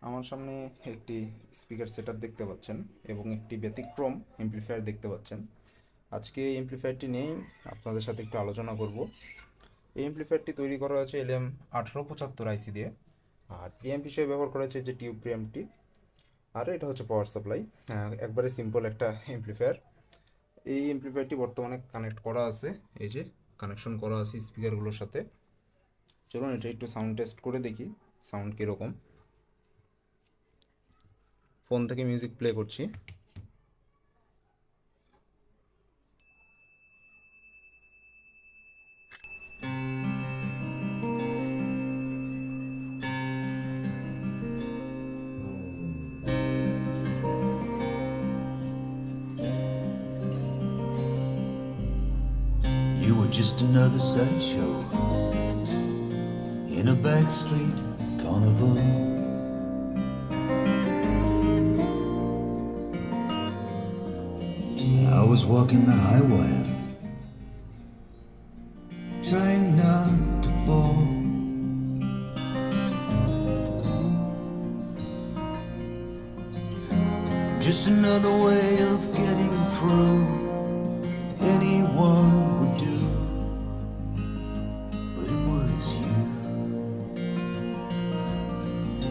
আমার সামনে একটি স্পিকার সেটআপ দেখতে পাচ্ছেন এবং একটি ব্যতিক্রম এমপ্লিফায়ার দেখতে পাচ্ছেন। আজকে এই এমপ্লিফায়ারটি নিয়েই আপনাদের সাথে একটু আলোচনা করব। এই এমপ্লিফায়ারটি তৈরি করা হয়েছে LM1875 আইসি দিয়ে, আর প্রিঅ্যাম্প হিসেবে ব্যবহার করা হয়েছে যে টিউব প্রিঅ্যাম্পটি, আর এটা হচ্ছে পাওয়ার সাপ্লাই। একবারে সিম্পল একটা এমপ্লিফায়ার। এই এমপ্লিফায়ারটি বর্তমানে কানেক্ট করা আছে, এই যে কানেকশন করা আছে স্পিকারগুলোর সাথে। চলুন এটা একটু সাউন্ড টেস্ট করে দেখি সাউন্ড কীরকম। ফোন থেকে মিউজিক প্লে করছি। You were just another sideshow in a backstreet carnival. I was walking the high wire, trying not to fall. Just another way of getting through. Anyone would do, but it was you.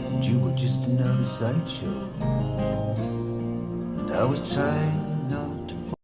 And you were just another sideshow, and I was trying